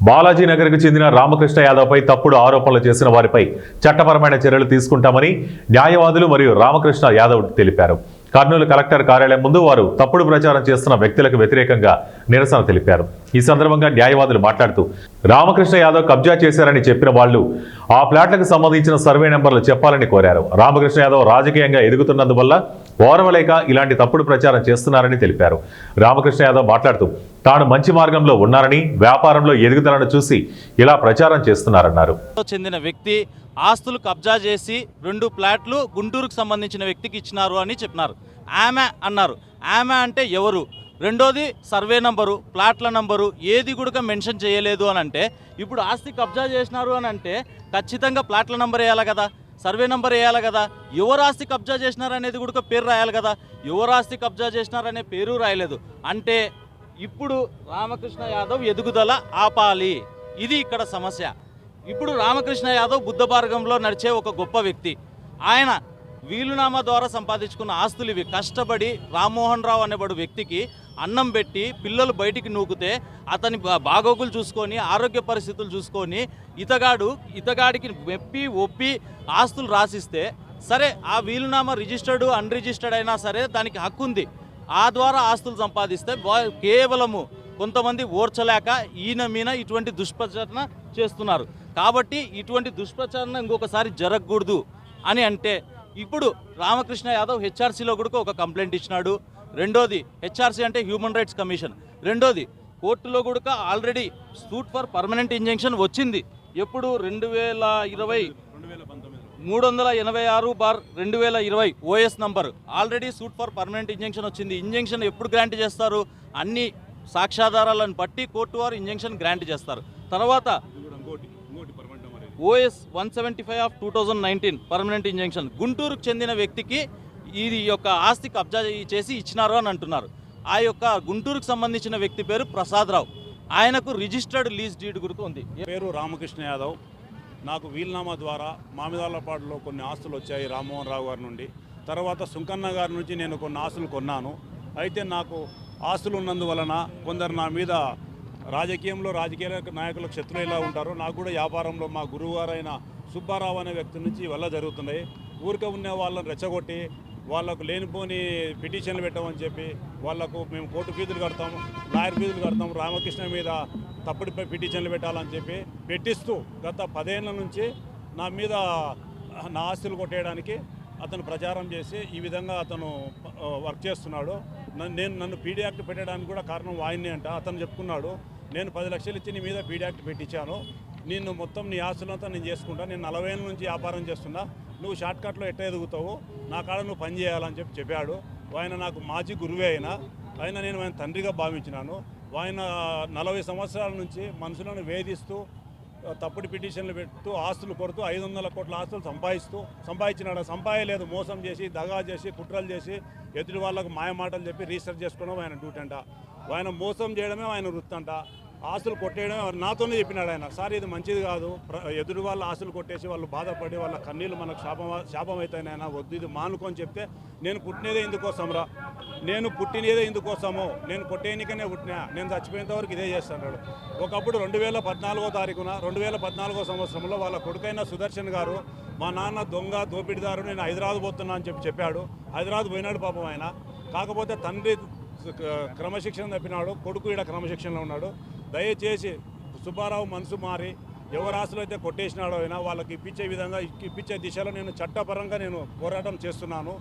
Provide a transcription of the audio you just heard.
బాలాజీ నగర్కు చెందిన రామకృష్ణ యాదవ్పై తప్పుడు ఆరోపణలు చేసిన వారిపై చట్టపరమైన చర్యలు తీసుకుంటామని న్యాయవాదులు మరియు రామకృష్ణ యాదవ్ తెలిపారు. కర్నూలు కలెక్టర్ కార్యాలయం ముందు వారు తప్పుడు ప్రచారం చేస్తున్న వ్యక్తులకు వ్యతిరేకంగా నిరసన తెలిపారు. ఈ సందర్భంగా న్యాయవాదులు మాట్లాడుతూ రామకృష్ణ యాదవ్ కబ్జా చేశారని చెప్పిన వాళ్లు ఆ ప్లాట్లకు సంబంధించిన సర్వే నెంబర్లు చెప్పాలని కోరారు. రామకృష్ణ యాదవ్ రాజకీయంగా ఎదుగుతున్నందువల్ల ఓర్వలేక ఇలాంటి తప్పుడు ప్రచారం చేస్తున్నారని తెలిపారు. రామకృష్ణ యాదవ్ మాట్లాడుతూ తాను మంచి మార్గంలో ఉన్నారని, వ్యాపారంలో ఎదుగుదలను చూసి ఇలా ప్రచారం చేస్తున్నారన్నారు. చెందిన వ్యక్తి ఆస్తులు కబ్జా చేసి 2 ప్లాట్లు గుంటూరుకు సంబంధించిన వ్యక్తికి ఇచ్చినారు అని చెప్పినారు. ఆమె అన్నారు. ఆమె అంటే ఎవరు? రెండోది సర్వే నంబరు, ప్లాట్ల నంబరు ఏది కూడా మెన్షన్ చేయలేదు అని అంటే, ఇప్పుడు ఆస్తి కబ్జా చేసినారు అని అంటే ఖచ్చితంగా ప్లాట్ల నంబర్ వేయాలి కదా, సర్వే నంబర్ వేయాలి కదా, ఎవరు ఆస్తి కబ్జా చేసినారు అనేది కూడా పేరు రాయాలి కదా. ఎవరు ఆస్తి కబ్జా చేసినారనే పేరు రాయలేదు అంటే ఇప్పుడు రామకృష్ణ యాదవ్ ఎదుగుదల ఆపాలి. ఇది ఇక్కడ సమస్య. ఇప్పుడు రామకృష్ణ యాదవ్ బుద్ధ మార్గంలో నడిచే ఒక గొప్ప వ్యక్తి. ఆయన వీలునామా ద్వారా సంపాదించుకున్న ఆస్తులు ఇవి. కష్టపడి రామ్మోహన్ రావు అనేవాడు వ్యక్తికి అన్నం పెట్టి పిల్లలు నూకితే అతని బాగోగులు చూసుకొని, ఆరోగ్య పరిస్థితులు చూసుకొని ఇతగాడికి మెప్పి ఒప్పి ఆస్తులు రాసిస్తే సరే, ఆ వీలునామా రిజిస్టర్డ్ అన్రిజిస్టర్డ్ అయినా సరే దానికి హక్కు ఉంది. ఆ ద్వారా ఆస్తులు సంపాదిస్తే కేవలము కొంతమంది ఓర్చలేక ఈయన మీద ఇటువంటి దుష్ప్రచారణ చేస్తున్నారు. కాబట్టి ఇటువంటి దుష్ప్రచారణ ఇంకొకసారి జరగకూడదు అని అంటే ఇప్పుడు రామకృష్ణ యాదవ్ హెచ్ఆర్సీలో కూడా ఒక కంప్లైంట్ ఇచ్చినాడు. రెండోది హెచ్ఆర్సీ అంటే హ్యూమన్ రైట్స్ కమిషన్. రెండోది కోర్టులో కూడా already suit for permanent injunction వచ్చింది. ఎప్పుడు 2020 386/2020 OS number already suit for permanent injunction వచ్చింది. ఇంజంక్షన్ ఎప్పుడు గ్రాంట్ చేస్తారు? అన్ని సాక్ష్యాధారాలను బట్టి కోర్టు వారు ఇంజంక్షన్ గ్రాంట్ చేస్తారు. తర్వాత ఓఎస్ 175/2019 పర్మనెంట్ ఇంజంక్షన్ గుంటూరుకు చెందిన వ్యక్తికి ఇది యొక్క ఆస్తి కబ్జా చేసి ఇచ్చినారు అని అంటున్నారు. ఆ యొక్క గుంటూరుకు సంబంధించిన వ్యక్తి పేరు ప్రసాద్ రావు. ఆయనకు రిజిస్టర్డ్ లీజ్ డీడ్ కూడా ఉంది. పేరు రామకృష్ణ యాదవ్. నాకు వీలునామా ద్వారా మామిదాలపాడులో కొన్ని ఆస్తులు వచ్చాయి రామ్మోహన్ రావు గారి నుండి. తర్వాత సుంకన్న గారి నుంచి నేను కొన్ని ఆస్తులు కొన్నాను. అయితే నాకు ఆస్తులు ఉన్నందువలన కొందరు నా మీద రాజకీయ నాయకులకు శత్రులు ఎలా ఉంటారో నాకు కూడా వ్యాపారంలో మా గురువు గారైన సుబ్బారావు అనే వ్యక్తి నుంచి వల్ల జరుగుతున్నాయి. ఊరికే ఉన్న వాళ్ళని రెచ్చగొట్టి వాళ్ళకు లేనిపోని పిటిషన్లు పెట్టమని చెప్పి వాళ్ళకు మేము కోర్టు ఫీజులు కడతాము, లాయర్ ఫీజులు కడతాము, రామకృష్ణ మీద తప్పుడు పిటిషన్లు పెట్టాలని చెప్పి పెట్టిస్తూ గత 10 ఏళ్ళ నుంచి నా మీద నా ఆస్తులు కొట్టేయడానికి అతను ప్రచారం చేసి ఈ విధంగా అతను వర్క్ చేస్తున్నాడు. నన్ను పీడీ యాక్ట్ పెట్టడానికి కూడా కారణం ఆయన్ని అంట. అతను చెప్పుకున్నాడు, నేను 10 లక్షలు ఇచ్చి నీ మీద పీడీ యాక్ట్ పెట్టించాను, నేను మొత్తం నీ ఆస్తులంతా నేను చేసుకుంటా, నేను 40 ఏళ్ళ నుంచి వ్యాపారం చేస్తున్నా, నువ్వు షార్ట్కట్లో ఎట్లా ఎదుగుతావు, నా కాడ నువ్వు పని చేయాలని చెప్పాడు. ఆయన నాకు మాజీ గురువే అయినా నేను ఆయన తండ్రిగా భావించినాను. ఆయన 40 సంవత్సరాల నుంచి మనుషులను వేధిస్తూ తప్పుడు పిటిషన్లు పెడుతూ ఆస్తులు కొడుతూ 500 కోట్ల ఆస్తులు సంపాదించినాడు. సంపాదలేదు, మోసం చేసి, దగా చేసి, కుట్రలు చేసి, ఎదుటి వాళ్ళకు మాయమాటలు చెప్పి రీసెర్చ్ చేసుకోవడం ఆయన డ్యూటీ అంట. ఆయన మోసం చేయడమే ఆయన వృత్తి అంట. ఆస్తులు కొట్టేయడమే నాతోనే చెప్పినాడు ఆయన. సార్ ఇది మంచిది కాదు, ఎదుటి వాళ్ళ ఆస్తులు కొట్టేసి వాళ్ళు బాధపడి వాళ్ళ కన్నీళ్ళు మనకు శాపం అవుతాయి ఆయన, వద్దు ఇది మానుకొని చెప్తే నేను పుట్టినదే ఇందుకోసంరా, నేను పుట్టినదే ఇందుకోసము, నేను కొట్టేనికనే పుట్టినా, నేను చచ్చిపోయేంత వరకు ఇదే చేస్తున్నాడు. ఒకప్పుడు 2014 సంవత్సరంలో వాళ్ళ కొడుకైన సుదర్శన్ గారు మా నాన్న దొంగ దోపిడిదారు, నేను హైదరాబాద్ పోతున్నా అని చెప్పాడు. హైదరాబాద్ పోయినాడు పాపం ఆయన. కాకపోతే తండ్రి క్రమశిక్షణ తప్పినాడు, కొడుకు ఈడ క్రమశిక్షణలో ఉన్నాడు. దయచేసి సుబ్బారావు మనసు మారి ఎవరు ఆస్తులు అయితే కొట్టేసినాడో అయినా వాళ్ళకి ఇప్పించే విధంగా ఇప్పించే దిశలో నేను చట్టపరంగా నేను పోరాటం చేస్తున్నాను.